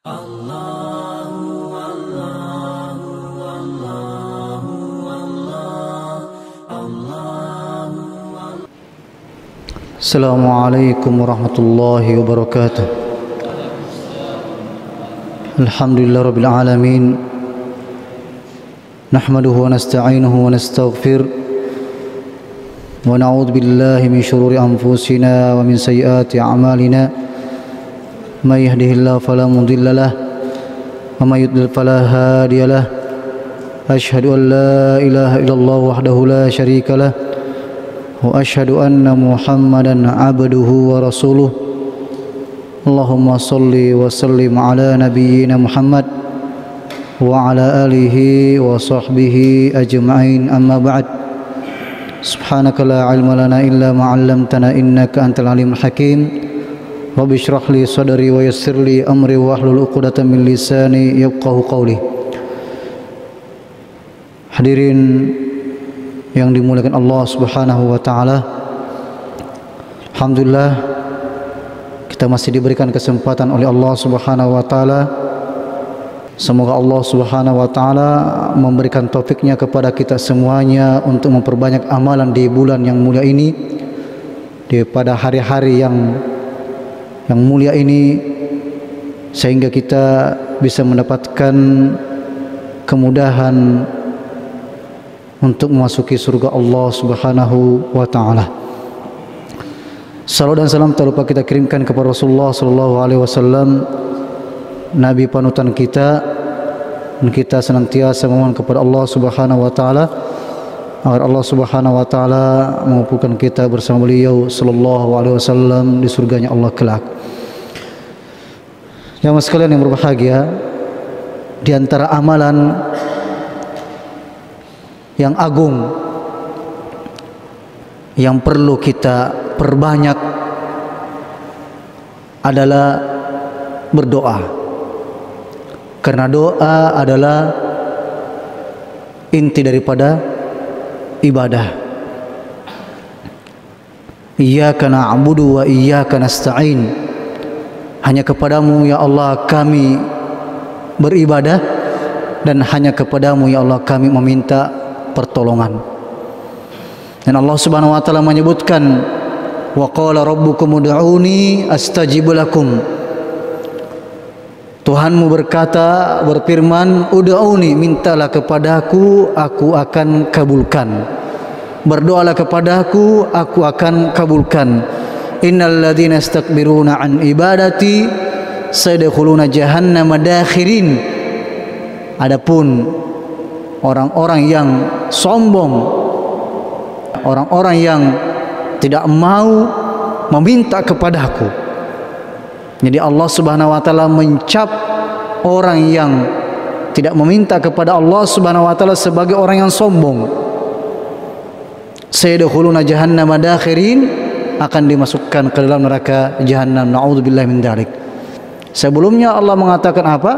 Assalamualaikum warahmatullahi wabarakatuh. Alhamdulillah rabbil alamin. Nahmaduhu wa nasta'inuhu wa nastaghfir. Wa na'udzu billahi min shururi anfusina wa min sayyiati a'malina. May yahdihillahu fala mudilla lahu wa may yudlil fala hadiya lahu. Asyhadu an la ilaha illallah wahdahu la syarika lahu wa asyhadu anna Muhammadan abduhu wa rasuluh. Allahumma salli wa sallim ala nabiyyina Muhammad wa ala alihi wa sahbihi ajma'in, amma ba'd. Subhanaka la ilma lana illa ma 'allamtana innaka antal alimul hakim. Rabbi shrah li sadri wa yassir li amri wa hlul 'uqdatam min lisani yafqahu qawli. Hadirin yang dimuliakan Allah Subhanahu wa taala, alhamdulillah kita masih diberikan kesempatan oleh Allah Subhanahu wa taala. Semoga Allah Subhanahu wa taala memberikan taufiknya kepada kita semuanya untuk memperbanyak amalan di bulan yang mulia ini, pada hari-hari yang mulia ini, sehingga kita bisa mendapatkan kemudahan untuk memasuki surga Allah Subhanahu wa taala. Salawat dan salam tak lupa kita kirimkan kepada Rasulullah sallallahu alaihi wasallam, nabi panutan kita, dan kita senantiasa memohon kepada Allah Subhanahu wa taala agar Allah Subhanahu wa taala mengumpulkan kita bersama beliau sallallahu alaihi wasallam di surganya Allah kelak. Jamaah sekalian yang berbahagia, di antara amalan yang agung yang perlu kita perbanyak adalah berdoa, karena doa adalah inti daripada ibadah. Iyyaka na'budu wa iyyaka nasta'in. Hanya kepadamu ya Allah kami beribadah, dan hanya kepadamu ya Allah kami meminta pertolongan. Dan Allah Subhanahu wa taala menyebutkan, wa qala rabbukum ud'uni astajib lakum. Tuhanmu berfirman, ud'uni, mintalah kepadaku, aku akan kabulkan. Berdoalah kepadaku, aku akan kabulkan. Innal ladzina istakbiruna an ibadati sayadkhuluna jahannama dakhirin. Adapun orang-orang yang sombong, orang-orang yang tidak mau meminta kepadaku. Jadi Allah Subhanahu wa taala mencap orang yang tidak meminta kepada Allah Subhanahu wa taala sebagai orang yang sombong. Sayadkhuluna jahannama dakhirin, akan dimasukkan ke dalam neraka jahannam. Na'udzubillahi min dzalik. Sebelumnya Allah mengatakan apa?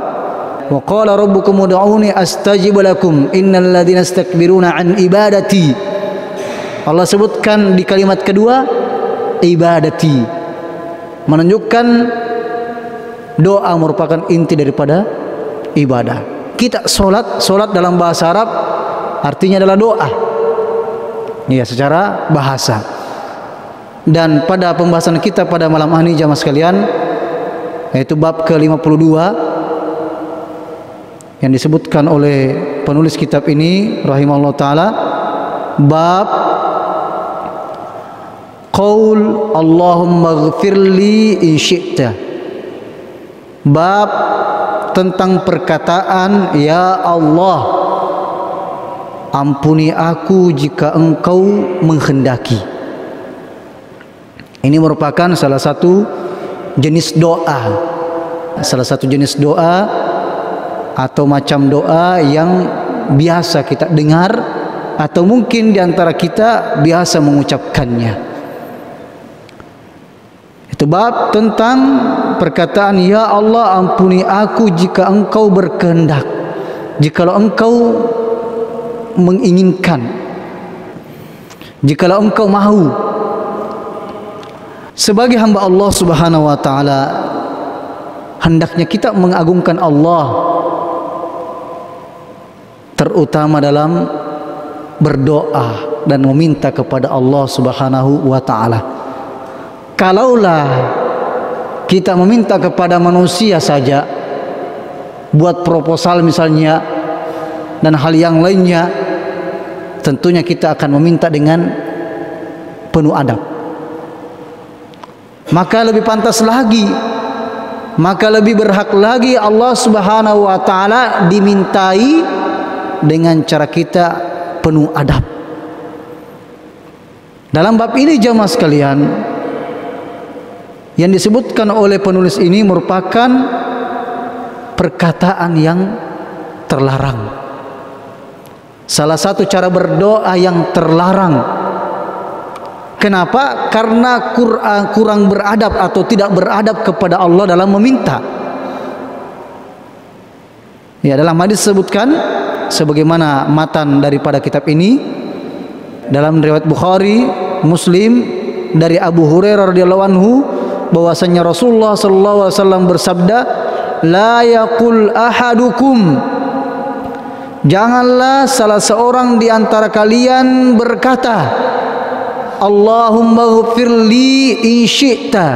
Wa qala rabbukum ud'uni astajib lakum innal ladzina istakbiruna an ibadati. Allah sebutkan di kalimat kedua ibadati, menunjukkan doa merupakan inti daripada ibadah. Kita solat dalam bahasa Arab artinya adalah doa, ya, secara bahasa. Dan pada pembahasan kita pada malam ini jamaah sekalian, yaitu bab ke-52 yang disebutkan oleh penulis kitab ini rahimahullah taala, bab qaul Allahumma ighfirli in syi'ta. Bab tentang perkataan ya Allah, ampuni aku jika engkau menghendaki. Ini merupakan salah satu jenis doa, atau macam doa yang biasa kita dengar, atau mungkin diantara kita biasa mengucapkannya. Itu bab tentang perkataan ya Allah, ampuni aku jika engkau berkehendak, jikalau engkau menginginkan, jikalau engkau mahu. Sebagai hamba Allah Subhanahu wa taala, hendaknya kita mengagungkan Allah, terutama dalam berdoa dan meminta kepada Allah Subhanahu wa taala. Kalaulah kita meminta kepada manusia saja, buat proposal misalnya dan hal yang lainnya, tentunya kita akan meminta dengan penuh adab. Maka lebih pantas lagi, maka lebih berhak lagi Allah Subhanahu wa taala dimintai dengan cara kita penuh adab. Dalam bab ini jamaah sekalian, yang disebutkan oleh penulis ini merupakan perkataan yang terlarang. Salah satu cara berdoa yang terlarang. Kenapa? Karena kurang beradab atau tidak beradab kepada Allah dalam meminta. Ya, dalam hadis disebutkan sebagaimana matan daripada kitab ini dalam riwayat Bukhari, Muslim dari Abu Hurairah radhiyallahu anhu bahwasanya Rasulullah sallallahu alaihi wasallam bersabda, la yaqul ahadukum, janganlah salah seorang di antara kalian berkata, Allahumma ghfirli in syi'ta,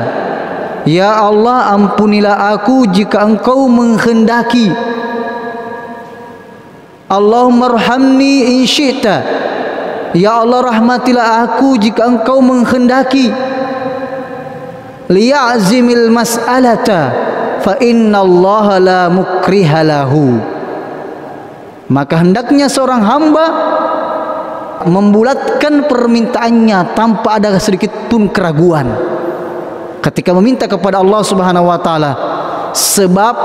ya Allah ampunilah aku jika engkau menghendaki. Allahumma arhamni in syi'ta, ya Allah rahmatilah aku jika engkau menghendaki. Liya'zimil mas'alata fa innallaha la mukriha lahu, maka hendaknya seorang hamba membulatkan permintaannya tanpa ada sedikit pun keraguan ketika meminta kepada Allah Subhanahu wa taala, sebab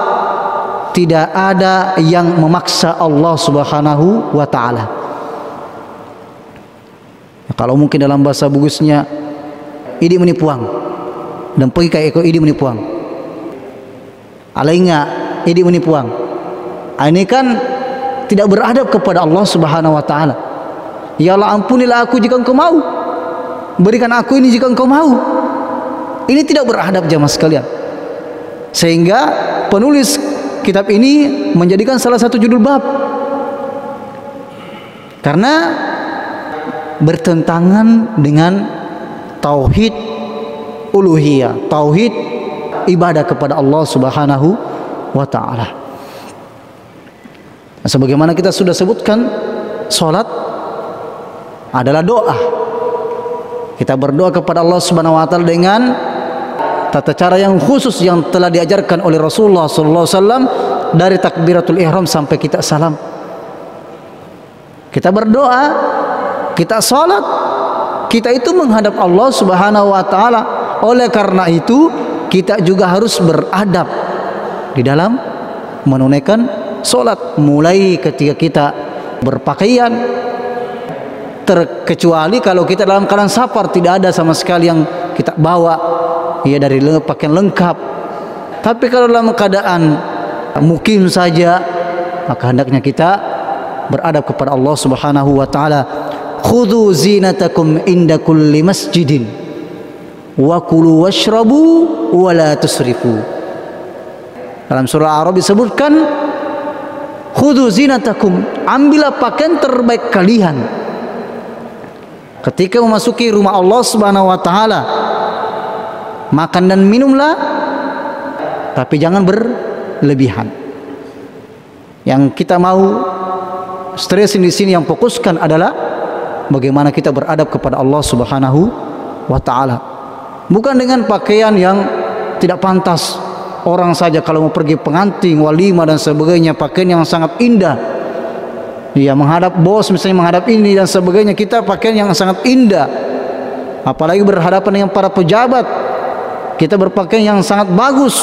tidak ada yang memaksa Allah Subhanahu wa taala. Kalau mungkin dalam bahasa bugusnya, idi menipuang dan pergi kayak eko idi menipuang, alainya idi menipuang. Ini kan tidak beradab kepada Allah Subhanahu wa taala. Ya Allah ampunilah aku jika engkau mau, berikan aku ini jika engkau mau. Ini tidak beradab jamaah sekalian. Sehingga penulis kitab ini menjadikan salah satu judul bab, karena bertentangan dengan tauhid uluhiyah, tauhid ibadah kepada Allah Subhanahu wa taala. Sebagaimana kita sudah sebutkan, salat adalah doa. Kita berdoa kepada Allah Subhanahu wa taala dengan tata cara yang khusus yang telah diajarkan oleh Rasulullah sallallahu alaihi wasallam dari takbiratul ihram sampai kita salam. Kita berdoa, kita salat, kita itu menghadap Allah Subhanahu wa taala. Oleh karena itu, kita juga harus beradab di dalam menunaikan salat, mulai ketika kita berpakaian, terkecuali kalau kita dalam keadaan safar, tidak ada sama sekali yang kita bawa ya dari pakaian lengkap. Tapi kalau dalam keadaan mukim saja, maka hendaknya kita beradab kepada Allah Subhanahu wa taala. Khudhu zinatakum inda kulli masjidin wa kulu washrabu wa la tusrifu. Dalam surah Al-A'raf disebutkan, khudhu zinatakum, ambillah pakaian terbaik kalian ketika memasuki rumah Allah Subhanahu wa taala. Makan dan minumlah, tapi jangan berlebihan. Yang kita mau stress di sini, yang fokuskan adalah bagaimana kita beradab kepada Allah Subhanahu wa taala. Bukan dengan pakaian yang tidak pantas. Orang saja kalau mau pergi pengantin, walimah dan sebagainya, pakaian yang sangat indah. Dia menghadap bos misalnya, menghadap ini dan sebagainya, kita pakaian yang sangat indah. Apalagi berhadapan dengan para pejabat, kita berpakaian yang sangat bagus.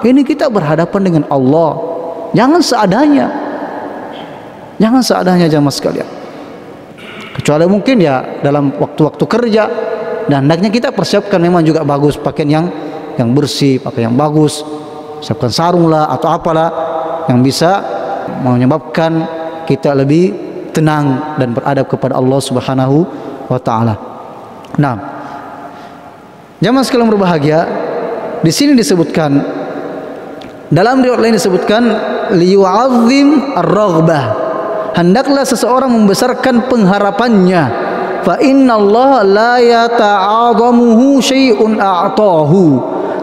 Ini kita berhadapan dengan Allah. Jangan seadanya. Jangan seadanya jamaah sekalian. Kecuali mungkin ya dalam waktu-waktu kerja, dan hendaknya kita persiapkan memang juga bagus, pakaian yang bersih, pakaian yang bagus, siapkan sarung lah atau apalah yang bisa menyebabkan kita lebih tenang dan beradab kepada Allah Subhanahu wa taala. Nah, jamaah sekalian berbahagia, di sini disebutkan Dalam riwayat lain disebutkan liyu'azzim ar-raghbah, hendaklah seseorang membesarkan pengharapannya. Fa innallaha la yata'adhamuhu syai'un a'tahu,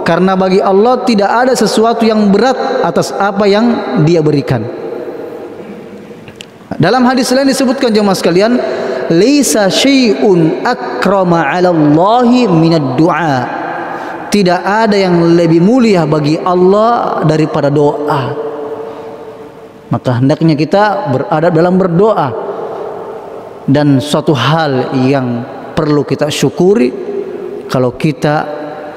karena bagi Allah tidak ada sesuatu yang berat atas apa yang Dia berikan. Dalam hadis lain disebutkan jemaah sekalian, laisa syai'un akrama 'ala Allahi minad du'a, tidak ada yang lebih mulia bagi Allah daripada doa. Maka hendaknya kita berada dalam berdoa. Dan suatu hal yang perlu kita syukuri, kalau kita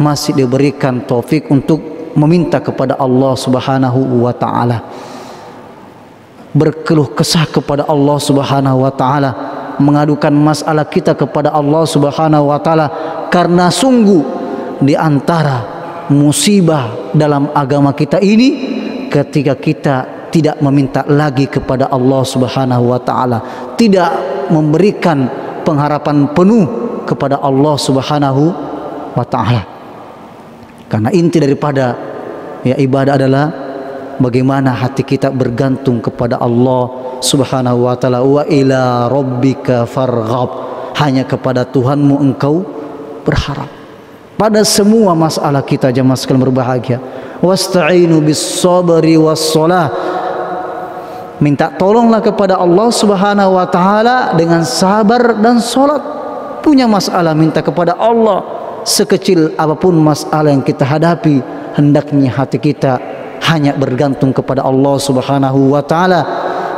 masih diberikan taufik untuk meminta kepada Allah Subhanahu wa taala, berkeluh kesah kepada Allah Subhanahu wa taala, mengadukan masalah kita kepada Allah Subhanahu wa taala, karena sungguh di antara musibah dalam agama kita ini ketika kita tidak meminta lagi kepada Allah Subhanahu wa taala, tidak memberikan pengharapan penuh kepada Allah Subhanahu wa taala. Karena inti daripada ibadah adalah bagaimana hati kita bergantung kepada Allah Subhanahu wa taala. Wa ila rabbika farghab, hanya kepada Tuhanmu engkau berharap pada semua masalah kita. Jemaah sekalian berbahagia, wasta'inu bis sabri was shalah, minta tolonglah kepada Allah Subhanahu wa taala dengan sabar dan salat. Punya masalah minta kepada Allah, sekecil apapun masalah yang kita hadapi, hendaknya hati kita hanya bergantung kepada Allah Subhanahu wa taala.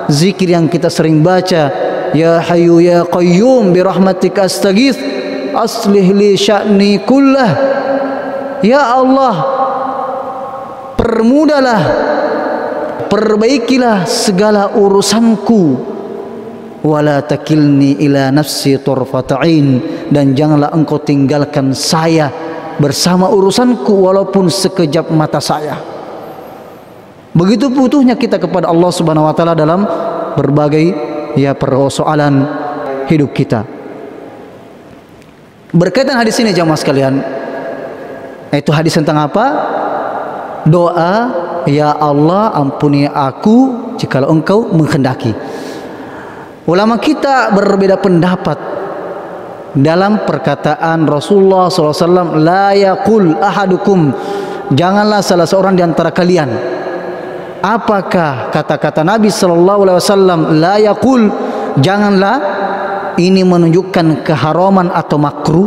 Zikir yang kita sering baca, ya hayyu ya qayyum bi rahmatika astaghits aslih li sya'ni kullah, ya Allah permudahlah, perbaikilah segala urusanku, wala takilni ila nafsi turfata'in, dan janganlah engkau tinggalkan saya bersama urusanku walaupun sekejap mata saya. Begitu butuhnya kita kepada Allah Subhanahu wa taala dalam berbagai persoalan hidup kita. Berkaitan hadis ini jamaah sekalian, itu hadis tentang apa? Doa, ya Allah ampuni aku jikalau engkau menghendaki. Ulama kita berbeda pendapat dalam perkataan Rasulullah SAW, la yaqul ahadukum, janganlah salah seorang di antara kalian. Apakah kata-kata Nabi SAW la yaqul, janganlah, ini menunjukkan keharaman atau makruh?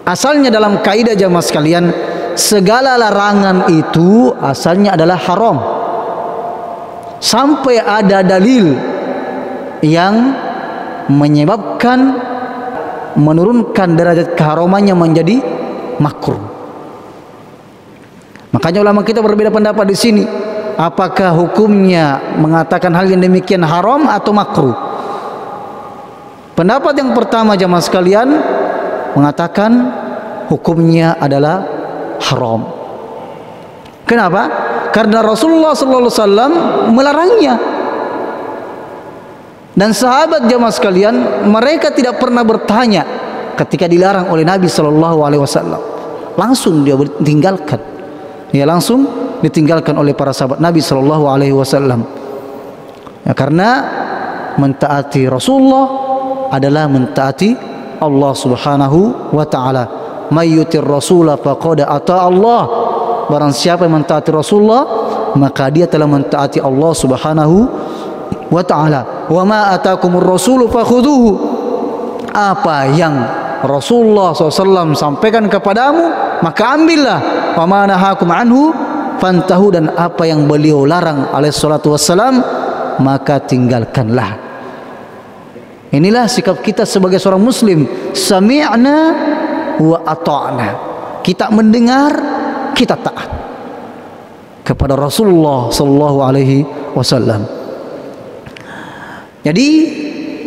Asalnya dalam kaidah jamaah sekalian, segala larangan itu asalnya adalah haram sampai ada dalil yang menyebabkan menurunkan derajat keharamannya menjadi makruh. Makanya ulama kita berbeda pendapat di sini, apakah hukumnya mengatakan hal yang demikian haram atau makruh? Pendapat yang pertama jamaah sekalian mengatakan hukumnya adalah haram. Kenapa? Karena Rasulullah SAW melarangnya. Dan sahabat jamaah sekalian, mereka tidak pernah bertanya ketika dilarang oleh Nabi SAW. Langsung dia ditinggalkan. Ya, langsung ditinggalkan oleh para sahabat Nabi SAW. Ya, karena mentaati Rasulullah adalah mentaati Allah Subhanahu wa taala. May yutir rasula faqad ata Allah, barang siapa yang mentaati Rasulullah maka dia telah mentaati Allah Subhanahu wa taala. Wa ma atakumur rasulu fakhudhuhu, apa yang Rasulullah SAW sampaikan kepadamu maka ambillah. Wa ma nahakum anhu fantahu, dan apa yang beliau larang alaihi salatu wassalam maka tinggalkanlah. Inilah sikap kita sebagai seorang muslim, sami'na wa ata'na. Kita mendengar, kita taat kepada Rasulullah sallallahu alaihi wasallam. Jadi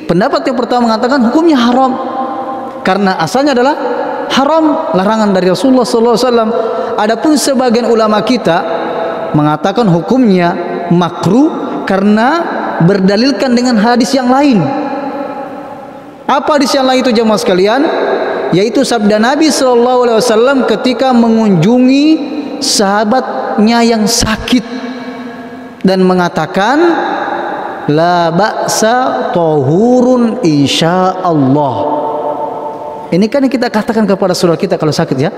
pendapat yang pertama mengatakan hukumnya haram karena asalnya adalah haram, larangan dari Rasulullah sallallahu alaihi wasallam. Adapun sebagian ulama kita mengatakan hukumnya makruh karena berdalilkan dengan hadis yang lain. Apa hadis yang lain itu jemaah sekalian? Yaitu sabda Nabi SAW ketika mengunjungi sahabat pendapatnya yang sakit dan mengatakan la ba'sa tahurun insyaallah. Ini kan yang kita katakan kepada saudara kita kalau sakit ya.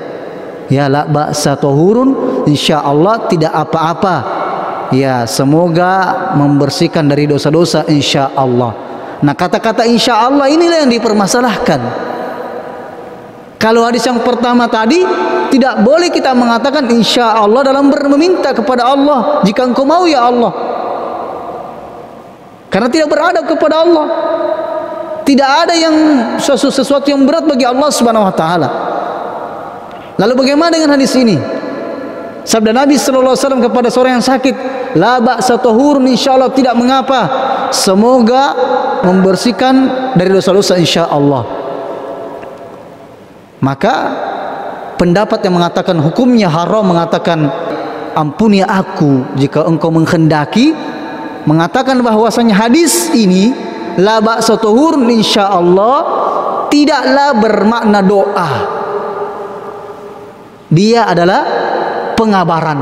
Ya la ba'sa tahurun insyaallah, tidak apa-apa. Ya, semoga membersihkan dari dosa-dosa insyaallah. Nah, kata-kata insyaallah inilah yang dipermasalahkan. Kalau hadis yang pertama tadi, tidak boleh kita mengatakan insyaallah dalam meminta kepada Allah, jika engkau mau ya Allah. Karena tidak beradab kepada Allah. Tidak ada yang sesuatu yang berat bagi Allah Subhanahu wa taala. Lalu bagaimana dengan hadis ini? Sabda Nabi sallallahu alaihi wasallam kepada seorang yang sakit, la ba'sa tahurun insyaallah, tidak mengapa, semoga membersihkan dari dosa-dosa insyaallah. Maka pendapat yang mengatakan hukumnya haram, mengatakan ampuni aku jika engkau menghendaki, mengatakan bahwasanya hadis ini la ba'sa tahurun insyaallah tidaklah bermakna doa. Dia adalah pengabaran.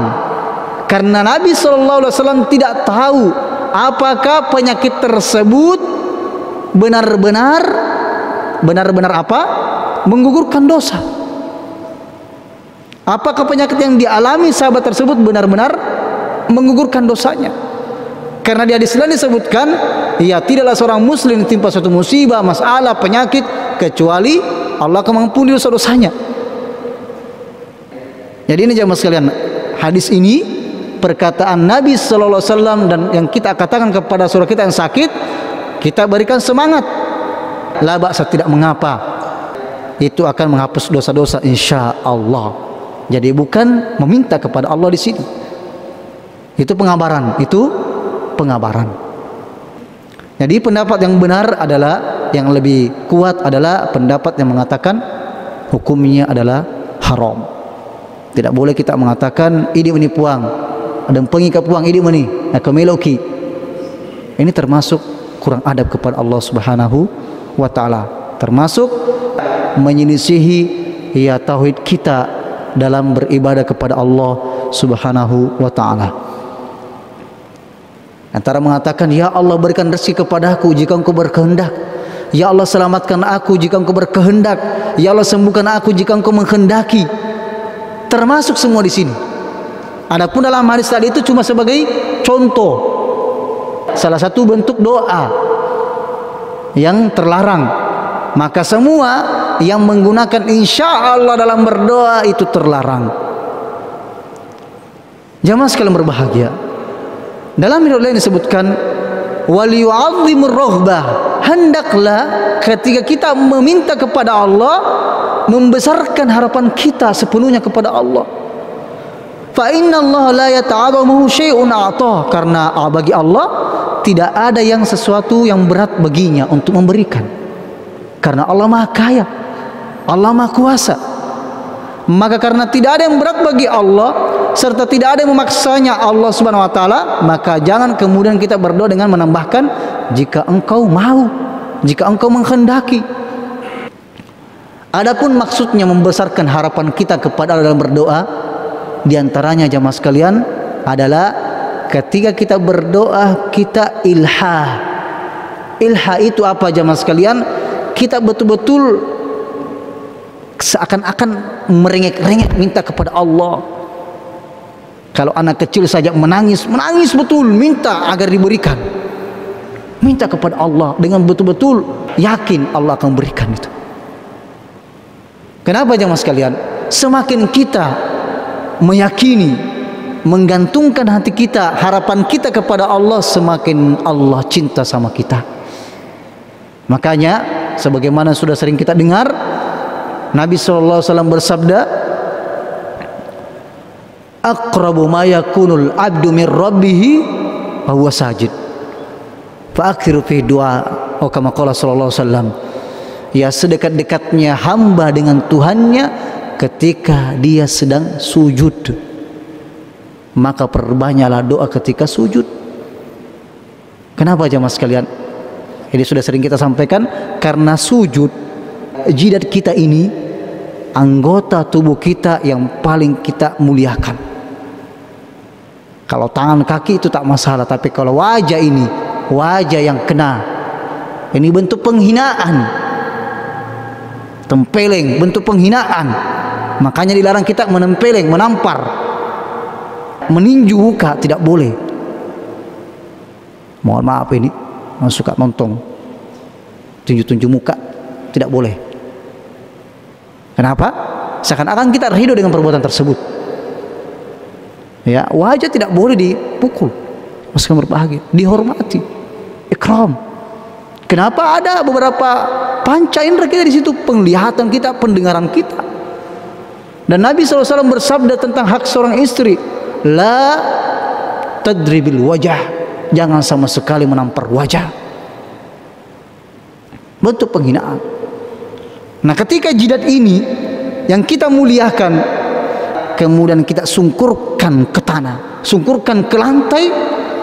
Karena Nabi SAW tidak tahu apakah penyakit tersebut benar-benar apa? Menggugurkan dosa. Apakah penyakit yang dialami sahabat tersebut benar-benar menggugurkan dosanya? Karena di hadis lain disebutkan, ya tidaklah seorang muslim ditimpa suatu musibah, masalah, penyakit, kecuali Allah akan mengampuni dosa-dosanya. Jadi ini jamaah sekalian, hadis ini perkataan Nabi sallallahu alaihi wasallam, dan yang kita katakan kepada saudara kita yang sakit, kita berikan semangat. La ba'sa, tidak mengapa. Itu akan menghapus dosa-dosa insyaallah. Jadi bukan meminta kepada Allah di sini. Itu pengabaran, itu pengabaran. Jadi pendapat yang benar adalah, yang lebih kuat adalah pendapat yang mengatakan hukumnya adalah haram. Tidak boleh kita mengatakan ini puang, ada pengikat puang ini kemeloki. Ini termasuk kurang adab kepada Allah Subhanahu wa taala, termasuk menyelisihi ya tauhid kita dalam beribadah kepada Allah Subhanahu wa taala. Antara mengatakan ya Allah berikan rezeki kepadaku jika engkau berkehendak, ya Allah selamatkan aku jika engkau berkehendak, ya Allah sembuhkan aku jika engkau menghendaki, termasuk semua di sini. Adapun dalam hadis tadi itu cuma sebagai contoh, salah satu bentuk doa yang terlarang. Maka semua yang menggunakan insyaallah dalam berdoa itu terlarang. Jamaah sekalian berbahagia, dalam riwayat lain disebutkan wal yu'azzimur raghbah, hendaklah ketika kita meminta kepada Allah membesarkan harapan kita sepenuhnya kepada Allah. Fa inna Allah la yata'adhamu syai'un a'tah, karena bagi Allah tidak ada yang sesuatu yang berat baginya untuk memberikan. Karena Allah Maha Kaya, Allah Maha Kuasa. Maka karena tidak ada yang berat bagi Allah serta tidak ada yang memaksanya Allah Subhanahu wa taala, maka jangan kemudian kita berdoa dengan menambahkan jika engkau mau, jika engkau menghendaki. Adapun maksudnya membesarkan harapan kita kepada Allah dalam berdoa, diantaranya jamaah sekalian adalah ketika kita berdoa kita ilha. Ilha itu apa jamaah sekalian? Kita betul-betul seakan-akan merengek-rengek minta kepada Allah. Kalau anak kecil saja menangis betul, minta agar diberikan. Minta kepada Allah dengan betul-betul yakin Allah akan berikan itu. Kenapa jemaah sekalian? Semakin kita meyakini, menggantungkan hati kita, harapan kita kepada Allah, semakin Allah cinta sama kita. Makanya sebagaimana sudah sering kita dengar, Nabi SAW bersabda, aqrabu ma yakunul abdu min rabbihi wa huwa sajid fa akthiru fi du'a, atau kama qala sallallahu alaihi wasallam. Ya, sedekat-dekatnya hamba dengan Tuhannya ketika dia sedang sujud, maka perbanyaklah doa ketika sujud. Kenapa jemaah sekalian? Ini sudah sering kita sampaikan, karena sujud, jidat kita ini anggota tubuh kita yang paling kita muliakan. Kalau tangan kaki itu tak masalah, tapi kalau wajah ini, wajah yang kena, ini bentuk penghinaan, tempeleng, bentuk penghinaan. Makanya dilarang kita menempeleng, menampar, meninju muka, tidak boleh. Mohon maaf ini, suka nonton tunjuk-tunjuk muka, tidak boleh. Kenapa? Seakan-akan kita ridho dengan perbuatan tersebut. Ya, wajah tidak boleh dipukul, maksudnya berbahagia, dihormati, ikram. Kenapa? Ada beberapa panca indera kita di situ, penglihatan kita, pendengaran kita. Dan Nabi SAW bersabda tentang hak seorang istri, la tadribil wajah, jangan sama sekali menampar wajah, bentuk penghinaan. Nah, ketika jidat ini yang kita muliakan, kemudian kita sungkurkan ke tanah, sungkurkan ke lantai,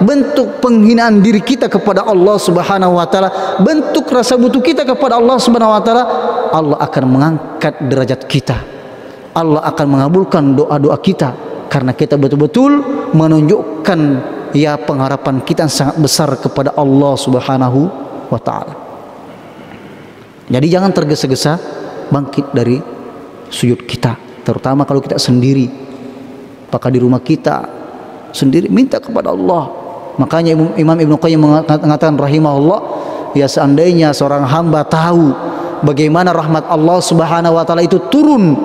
bentuk penghinaan diri kita kepada Allah Subhanahu wa taala, bentuk rasa butuh kita kepada Allah Subhanahu wa taala, Allah akan mengangkat derajat kita. Allah akan mengabulkan doa-doa kita karena kita betul-betul menunjukkan ya pengharapan kita yang sangat besar kepada Allah Subhanahu wa taala. Jadi jangan tergesa-gesa bangkit dari sujud kita, terutama kalau kita sendiri, apakah di rumah kita sendiri, minta kepada Allah. Makanya Imam Ibnu Qayyim mengatakan rahimahullah, ya seandainya seorang hamba tahu bagaimana rahmat Allah Subhanahu wa taala itu turun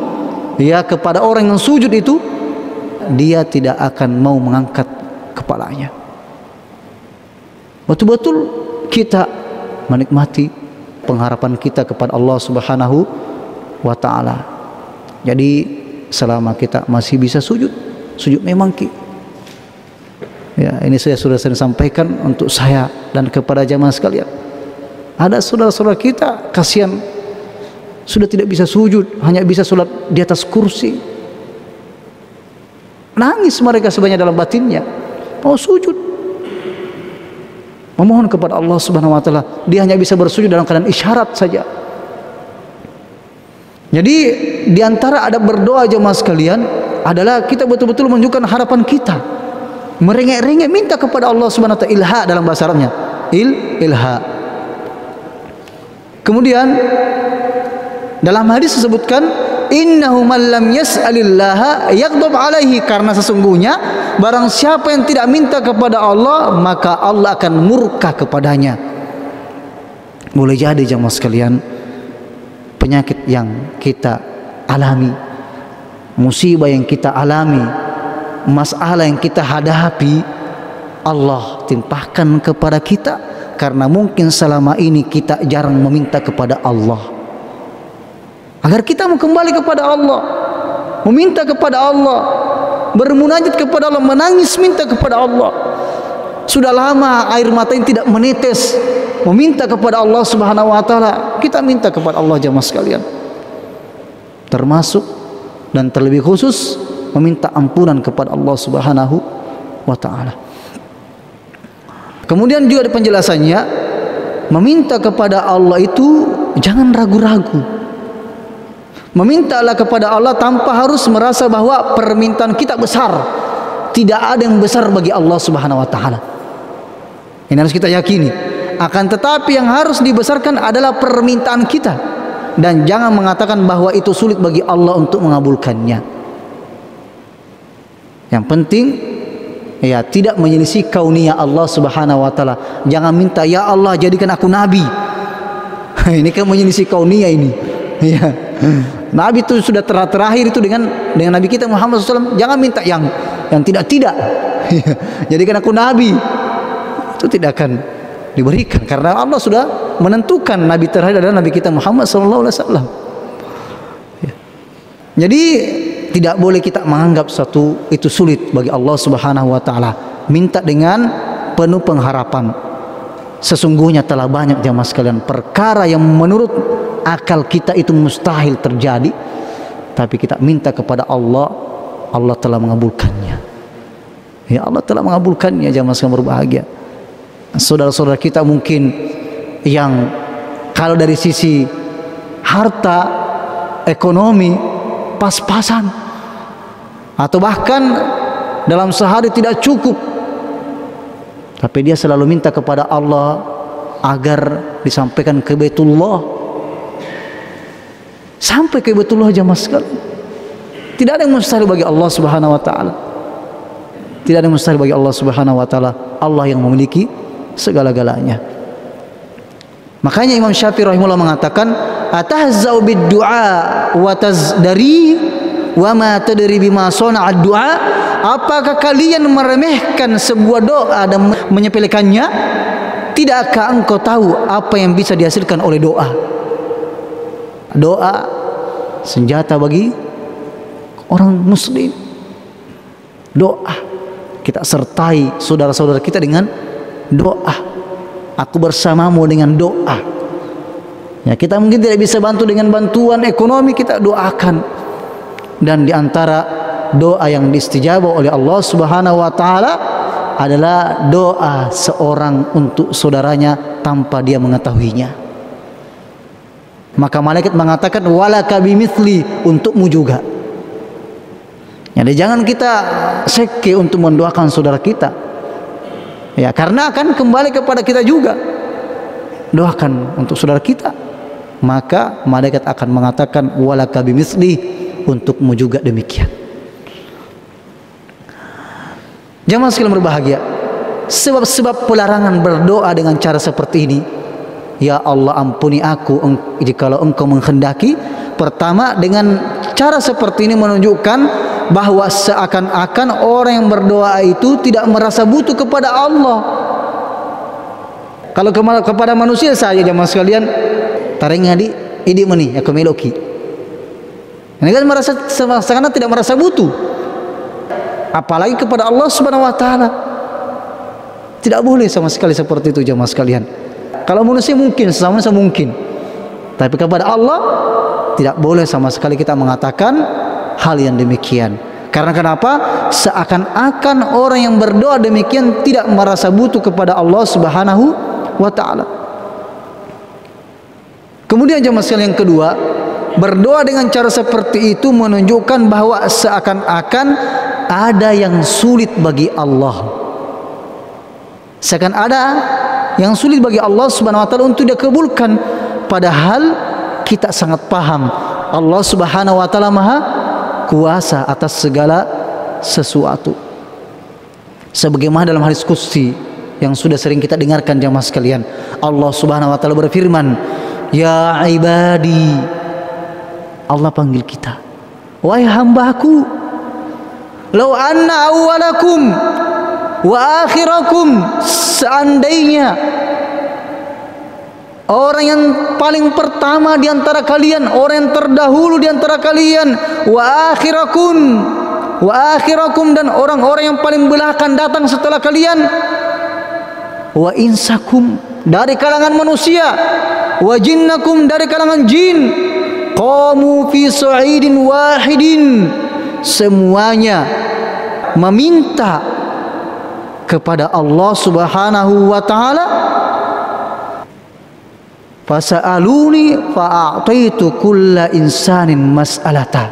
ya kepada orang yang sujud itu, dia tidak akan mau mengangkat kepalanya. Betul-betul kita menikmati pengharapan kita kepada Allah Subhanahu wa taala. Jadi selama kita masih bisa sujud, sujud memang ya, ini saya sudah sering sampaikan untuk saya dan kepada jamaah sekalian. Ada saudara-saudara kita kasihan sudah tidak bisa sujud, hanya bisa sholat di atas kursi. Nangis mereka sebenarnya dalam batinnya, mau sujud, memohon kepada Allah Subhanahu wa taala. Dia hanya bisa bersujud dalam keadaan isyarat saja. Jadi diantara adab berdoa jemaah sekalian adalah kita betul-betul menunjukkan harapan kita, merengek-rengek minta kepada Allah Subhanahu wa taala, ilha dalam bahasa Arabnya, ilha. Kemudian dalam hadis disebutkan, innahu man lam yas'alillaha yaghdab alaihi, karena sesungguhnya barang siapa yang tidak minta kepada Allah maka Allah akan murka kepadanya. Boleh jadi jemaah sekalian, penyakit yang kita alami, musibah yang kita alami, masalah yang kita hadapi, Allah timpahkan kepada kita karena mungkin selama ini kita jarang meminta kepada Allah. Agar kita mau kembali kepada Allah, meminta kepada Allah, bermunajat kepada Allah, menangis minta kepada Allah. Sudah lama air mata ini tidak menetes, meminta kepada Allah Subhanahu wa taala. Kita minta kepada Allah jemaah sekalian, termasuk dan terlebih khusus meminta ampunan kepada Allah Subhanahu wa taala. Kemudian juga di penjelasannya, meminta kepada Allah itu jangan ragu-ragu. Memintalah kepada Allah tanpa harus merasa bahwa permintaan kita besar. Tidak ada yang besar bagi Allah Subhanahu wa taala. Ini harus kita yakini. Akan tetapi yang harus dibesarkan adalah permintaan kita, dan jangan mengatakan bahwa itu sulit bagi Allah untuk mengabulkannya. Yang penting ya tidak menyelisih kauniyah Allah Subhanahu wa taala. Jangan minta ya Allah jadikan aku nabi. Ini kan menyelisih kauniyah ini. Ya. Nabi itu sudah terakhir itu dengan Nabi kita Muhammad SAW. Jangan minta yang tidak. Jadikan aku nabi. Itu tidak akan diberikan karena Allah sudah menentukan nabi terakhir adalah Nabi kita Muhammad SAW. Ya. Jadi tidak boleh kita menganggap satu itu sulit bagi Allah Subhanahu wa taala. Minta dengan penuh pengharapan. Sesungguhnya telah banyak jamaah sekalian perkara yang menurut akal kita itu mustahil terjadi, tapi kita minta kepada Allah, Allah telah mengabulkannya. Ya, Allah telah mengabulkannya jamaah sekalian berbahagia. Saudara-saudara kita mungkin yang kalau dari sisi harta, ekonomi pas-pasan, atau bahkan dalam sehari tidak cukup, tapi dia selalu minta kepada Allah agar disampaikan ke Baitullah, sampai ke Baitullah jamaah sekalian. Tidak ada yang mustahil bagi Allah Subhanahu wa taala. Tidak ada yang mustahil bagi Allah Subhanahu wa taala. Allah yang memiliki segala-galanya. Makanya Imam Syafi'i rahimahullah mengatakan, atahzau bid-du'a wa tazdari wa ma tadri bima sana'a ad-du'a. Apakah kalian meremehkan sebuah doa dan menyepelekannya? Tidakkah engkau tahu apa yang bisa dihasilkan oleh doa? Doa senjata bagi orang muslim. Doa, kita sertai saudara-saudara kita dengan doa. Aku bersamamu dengan doa. Ya, kita mungkin tidak bisa bantu dengan bantuan ekonomi, kita doakan. Dan di antara doa yang diistijabah oleh Allah Subhanahu wa taala adalah doa seorang untuk saudaranya tanpa dia mengetahuinya. Maka malaikat mengatakan walaka bimithli, untukmu juga. Jadi jangan kita seke untuk mendoakan saudara kita. Ya, karena akan kembali kepada kita juga. Doakan untuk saudara kita, maka malaikat akan mengatakan walaka bimithli, untukmu juga demikian. Jamaah sekalian berbahagia, sebab-sebab pelarangan berdoa dengan cara seperti ini. Ya Allah, ampuni aku jikalau engkau menghendaki. Pertama, dengan cara seperti ini menunjukkan bahwa seakan-akan orang yang berdoa itu tidak merasa butuh kepada Allah. Kalau kepada manusia saja jamaah sekalian, taringnya di idi meni aku meloki. Ini kan merasa seakan tidak merasa butuh. Apalagi kepada Allah Subhanahu wa taala. Tidak boleh sama sekali seperti itu jamaah sekalian. Kalau manusia mungkin, sesama manusia mungkin. Tapi kepada Allah tidak boleh sama sekali kita mengatakan hal yang demikian. Karena kenapa? Seakan-akan orang yang berdoa demikian tidak merasa butuh kepada Allah Subhanahu wa taala. Kemudian jemaah sekalian yang kedua, berdoa dengan cara seperti itu menunjukkan bahwa seakan-akan ada yang sulit bagi Allah. Seakan ada yang sulit bagi Allah Subhanahu wa taala untuk dikabulkan, padahal kita sangat paham Allah Subhanahu wa taala Maha kuasa atas segala sesuatu. Sebagaimana dalam hadis qudsi yang sudah sering kita dengarkan jamaah sekalian, Allah Subhanahu wa taala berfirman, ya ibadi. Allah panggil kita, wahai hambaku, lau anna awwalakum wa akhirakum, seandainya orang yang paling pertama di antara kalian, orang yang terdahulu di antara kalian, wa akhirakum dan orang-orang yang paling belakang datang setelah kalian, wa insakum dari kalangan manusia, wa jinnakum dari kalangan jin, qamu fi sa'idin wahidin, semuanya meminta kepada Allah Subhanahu wa taala, fasa'aluni fa'ataitu kulla insanin mas'alata,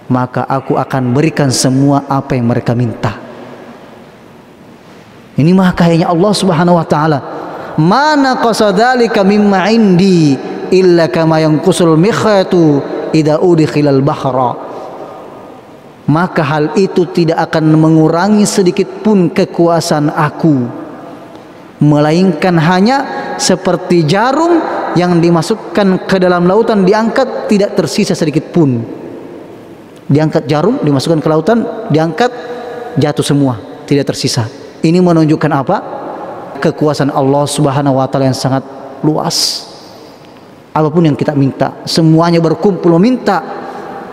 maka aku akan berikan semua apa yang mereka minta. Ini mah kayaknya Allah Subhanahu wa taala, mana qasadalika mimma indi illa kama yanqusul mikhatu idza udkhilal bahra, maka hal itu tidak akan mengurangi sedikit pun kekuasaan aku, melainkan hanya seperti jarum yang dimasukkan ke dalam lautan, diangkat tidak tersisa sedikit pun. Diangkat jarum, dimasukkan ke lautan, diangkat, jatuh semua, tidak tersisa. Ini menunjukkan apa? Kekuasaan Allah Subhanahu wa taala yang sangat luas. Apapun yang kita minta, semuanya berkumpul meminta,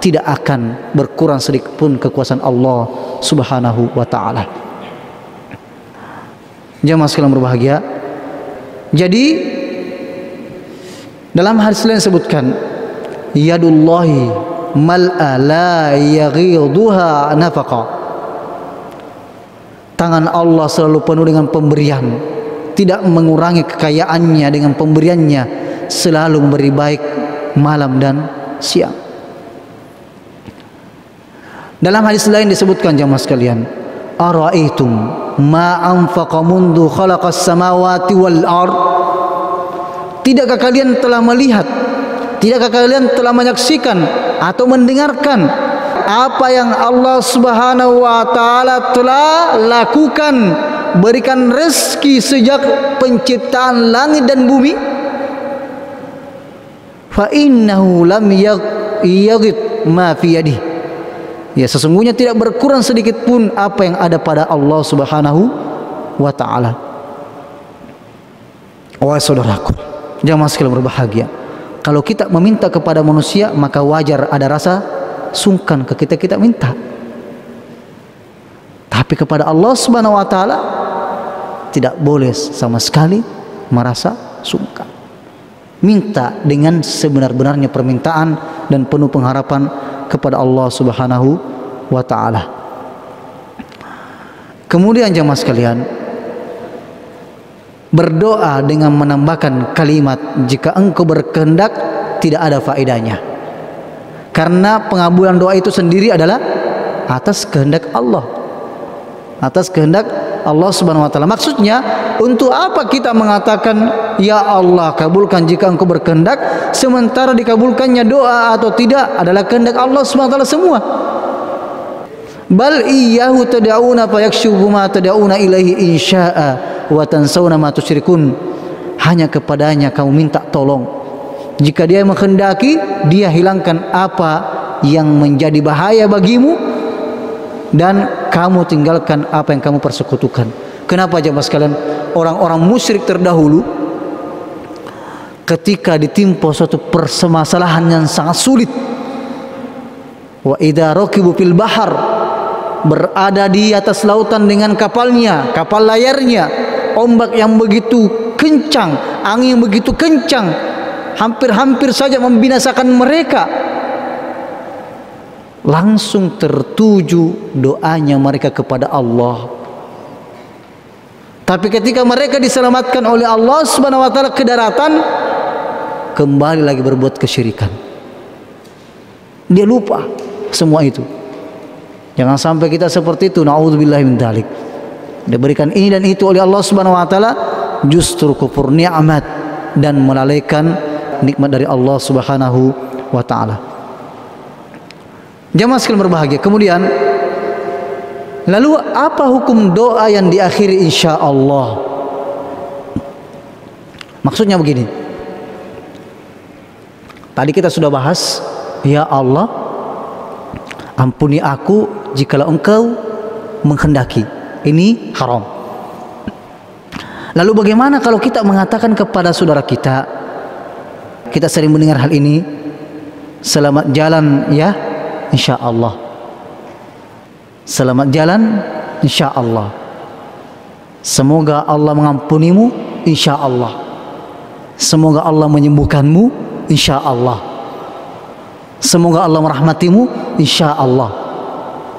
tidak akan berkurang sedikit pun kekuasaan Allah Subhanahu wa taala. Jamaah sekalian berbahagia, jadi dalam hadis lain disebutkan, yadullahi mal'a la yaghiduha nafaqa, tangan Allah selalu penuh dengan pemberian, tidak mengurangi kekayaannya dengan pemberiannya, selalu memberi baik malam dan siang. Dalam hadis lain disebutkan jamaah sekalian, ara'aitum ma anfaqa mundu khalaqas samawati wal ard. Tidakkah kalian telah melihat, tidakkah kalian telah menyaksikan atau mendengarkan apa yang Allah Subhanahu wa taala telah lakukan, berikan rezeki sejak penciptaan langit dan bumi? Fa innahu lam yaghid ma fi yadihi. Ya, sesungguhnya tidak berkurang sedikit pun apa yang ada pada Allah Subhanahu wa taala. Wahai saudaraku, jamaah sekalian berbahagia, kalau kita meminta kepada manusia maka wajar ada rasa sungkan ketika kita minta. Tapi kepada Allah Subhanahu wa taala tidak boleh sama sekali merasa sungkan. Minta dengan sebenar-benarnya permintaan dan penuh pengharapan kepada Allah Subhanahu wa taala. Kemudian jemaah sekalian, berdoa dengan menambahkan kalimat jika engkau berkehendak tidak ada faedahnya. Karena pengabulan doa itu sendiri adalah atas kehendak Allah. Atas kehendak Allah Subhanahu wa taala. Maksudnya, untuk apa kita mengatakan ya Allah kabulkan jika engkau berkehendak, sementara dikabulkannya doa atau tidak adalah kehendak Allah Subhanahu wa taala semua. Bal iyyahu tad'una fayakshifu ma tad'una ilaihi insya'a wa tansawna ma tusyrikun. Hanya kepadanya kamu minta tolong. Jika dia menghendaki, dia hilangkan apa yang menjadi bahaya bagimu dan kamu tinggalkan apa yang kamu persekutukan. Kenapa jemaah sekalian? Orang-orang musyrik terdahulu ketika ditimpa suatu permasalahan yang sangat sulit, wa idza raqibu fil bahar, berada di atas lautan dengan kapalnya, kapal layarnya, ombak yang begitu kencang, angin yang begitu kencang, hampir-hampir saja membinasakan mereka, langsung tertuju doanya mereka kepada Allah. Tapi ketika mereka diselamatkan oleh Allah Subhanahu wa taala ke daratan, kembali lagi berbuat kesyirikan. Dia lupa semua itu. Jangan sampai kita seperti itu, naudzubillahi min dzalik. Diberikan ini dan itu oleh Allah Subhanahu wa taala, justru kufur nikmat dan melalaikan nikmat dari Allah Subhanahu wa taala. Jamaah sekalian berbahagia. Kemudian, lalu apa hukum doa yang diakhiri insya Allah? Maksudnya begini. Tadi kita sudah bahas, ya Allah, ampuni aku jikalau engkau menghendaki. Ini haram. Lalu bagaimana kalau kita mengatakan kepada saudara kita, kita sering mendengar hal ini, selamat jalan ya, insya Allah. Selamat jalan insya Allah. Semoga Allah mengampunimu insya Allah. Semoga Allah menyembuhkanmu insya Allah. Semoga Allah merahmatimu insya Allah.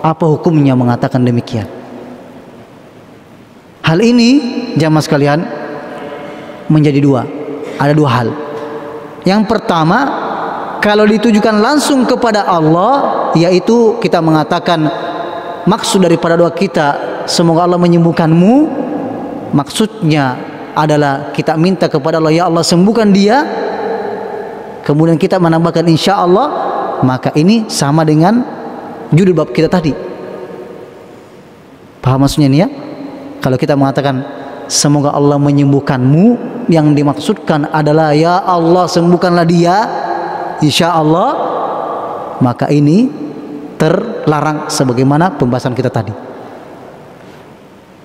Apa hukumnya mengatakan demikian? Hal ini jamaah sekalian menjadi dua. Ada dua hal. Yang pertama, kalau ditujukan langsung kepada Allah, yaitu kita mengatakan maksud daripada doa kita, semoga Allah menyembuhkanmu, maksudnya adalah kita minta kepada Allah, ya Allah sembuhkan dia. Kemudian kita menambahkan insya Allah, maka ini sama dengan judul bab kita tadi. Paham maksudnya ini ya? Kalau kita mengatakan semoga Allah menyembuhkanmu, yang dimaksudkan adalah ya Allah sembuhkanlah dia, insya Allah, maka ini terlarang sebagaimana pembahasan kita tadi.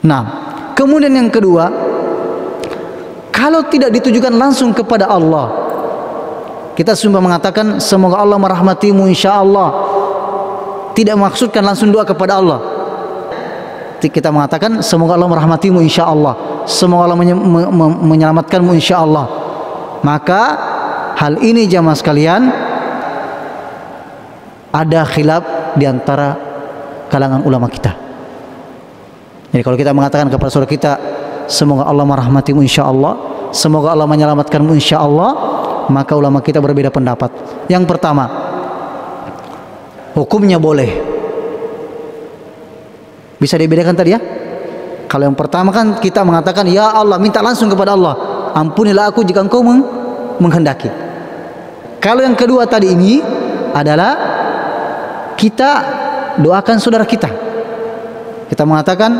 Nah, kemudian yang kedua, kalau tidak ditujukan langsung kepada Allah, kita sumpah mengatakan semoga Allah merahmatimu insya Allah, tidak maksudkan langsung doa kepada Allah. Kita mengatakan semoga Allah merahmatimu insya Allah, semoga Allah menyelamatkanmu insya Allah. Maka hal ini jamaah sekalian ada khilaf di antara kalangan ulama kita. Jadi kalau kita mengatakan kepada saudara kita semoga Allah merahmatimu insya Allah, semoga Allah menyelamatkanmu insya Allah, maka ulama kita berbeda pendapat. Yang pertama, hukumnya boleh, Bisa dibedakan tadi ya? Kalau yang pertama kan kita mengatakan ya Allah, minta langsung kepada Allah, ampunilah aku jika engkau menghendaki. Kalau yang kedua tadi ini adalah kita doakan saudara kita. Kita mengatakan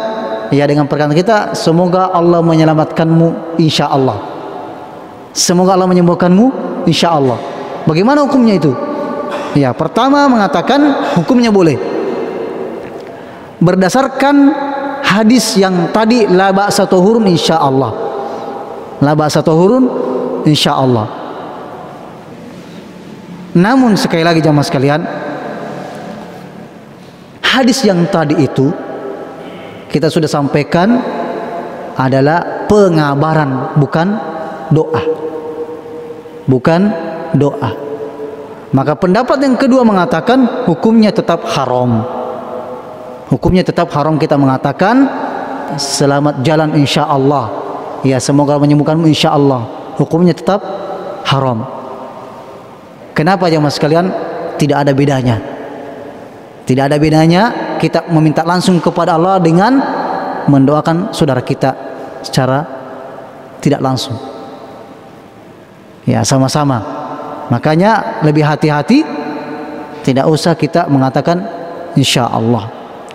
ya dengan perkataan kita, semoga Allah menyelamatkanmu insya Allah, semoga Allah menyembuhkanmu insya Allah. Bagaimana hukumnya itu? Ya, pertama mengatakan hukumnya boleh berdasarkan hadis yang tadi, la ba'sa tuhurun insya Allah, la ba'sa tuhurun insya Allah. Namun sekali lagi jamaah sekalian, hadis yang tadi itu kita sudah sampaikan adalah pengabaran, bukan doa, bukan doa. Maka pendapat yang kedua mengatakan hukumnya tetap haram. Hukumnya tetap haram kita mengatakan selamat jalan insya Allah, ya semoga menyembuhkanmu insya Allah. Hukumnya tetap haram. Kenapa jemaah sekalian? Tidak ada bedanya. Tidak ada bedanya kita meminta langsung kepada Allah dengan mendoakan saudara kita secara tidak langsung. Ya sama-sama. Makanya lebih hati-hati, tidak usah kita mengatakan insya Allah.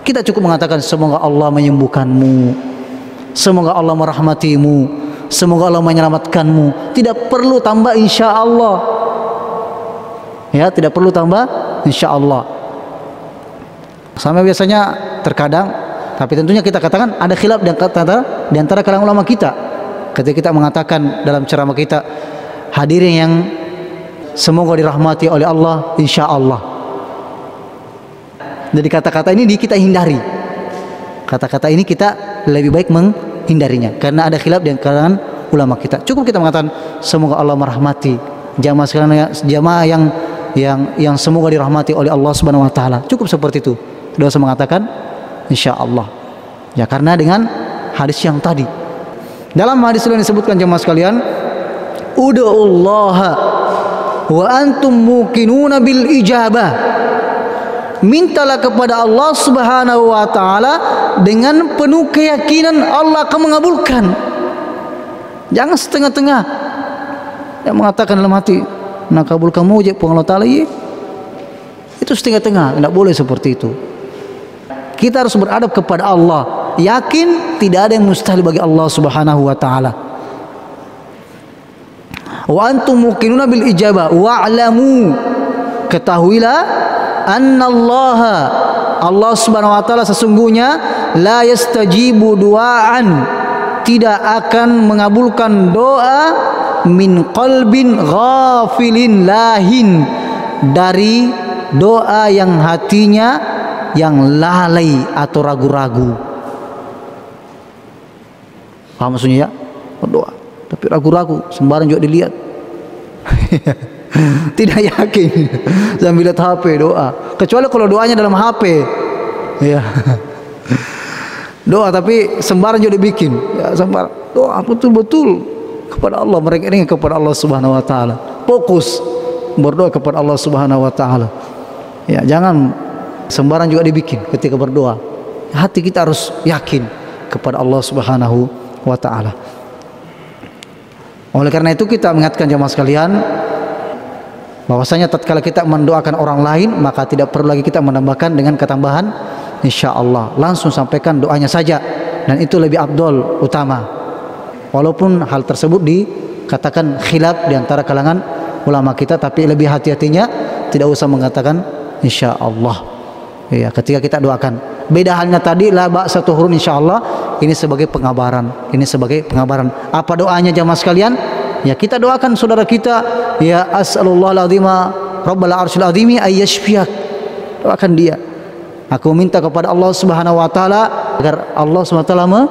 Kita cukup mengatakan semoga Allah menyembuhkanmu, semoga Allah merahmatimu, semoga Allah menyelamatkanmu. Tidak perlu tambah insya Allah. Ya, tidak perlu tambah insya Allah. Sama biasanya terkadang, tapi tentunya kita katakan ada khilaf di antara kalangan ulama kita. Ketika kita mengatakan dalam ceramah kita, hadirin yang semoga dirahmati oleh Allah insya Allah. Jadi kata-kata ini kita hindari. Kata-kata ini kita lebih baik menghindarinya karena ada khilaf di kalangan ulama kita. Cukup kita mengatakan semoga Allah merahmati jamaah sekalian, jamaah yang semoga dirahmati oleh Allah Subhanahu wa taala. Cukup seperti itu. Tidak usah mengatakan insyaallah. Ya karena dengan hadis yang tadi. Dalam hadis lain disebutkan jamaah sekalian, ud'ullaha wa antum muqinuna bil ijabah. Mintalah kepada Allah Subhanahu wa taala dengan penuh keyakinan Allah akan mengabulkan. Jangan setengah-tengah yang mengatakan dalam hati nak kabulkan mujib Allah taala, itu setengah-tengah. Tidak boleh seperti itu. Kita harus beradab kepada Allah, yakin tidak ada yang mustahil bagi Allah Subhanahu wa taala. Wa antum muqinuna bil ijabah wa'lamu, ketahuilah annallaha, Allah Subhanahu wa taala sesungguhnya la yastajibu du'aan, tidak akan mengabulkan doa min qalbin ghafilin lahin, dari doa yang hatinya yang lalai atau ragu-ragu. Paham maksudnya ya? Berdoa tapi ragu-ragu, sembarang juga dilihat. Tidak yakin sambil lihat HP doa, kecuali kalau doanya dalam HP ya. Doa tapi sembarang juga dibikin ya, sembarang doa betul-betul kepada Allah, mereka ini kepada Allah Subhanahu wa taala, fokus berdoa kepada Allah Subhanahu wa taala ya. Jangan sembarang juga dibikin ketika berdoa. Hati kita harus yakin kepada Allah Subhanahu wa taala. Oleh karena itu kita mengingatkan jemaah sekalian bahwasanya tatkala kita mendoakan orang lain, maka tidak perlu lagi kita menambahkan dengan ketambahan insyaallah. Langsung sampaikan doanya saja, dan itu lebih afdol, utama. Walaupun hal tersebut dikatakan khilaf di antara kalangan ulama kita, tapi lebih hati-hatinya tidak usah mengatakan insyaallah. Ya, ketika kita doakan. Beda halnya tadi la ba'sa tuhurun insyaallah, ini sebagai pengabaran. Ini sebagai pengabaran. Apa doanya jamaah sekalian? Ya kita doakan saudara kita, ya as'alullahal azima rabbal arsyil azimi ayyashfiyak. Doakan dia. Aku minta kepada Allah Subhanahu wa taala agar Allah Subhanahu wa taala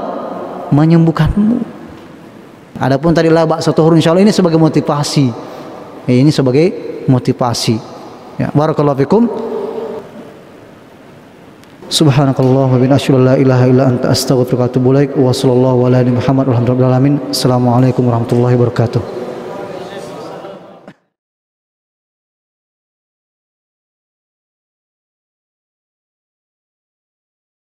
menyembuhkanmu. Adapun tadi la ba'sa tuhurun insyaallah, ini sebagai motivasi. Ya, ini sebagai motivasi. Ya, barakallahu fikum. Subhanakallah wa bihamdika asyhadu an la ilaha illa anta astaghfiruka wa atubu ilaik wa sallallahu ala nabiyyina Muhammad walhamdulillahi rabbil alamin. Assalamualaikum warahmatullahi wabarakatuh.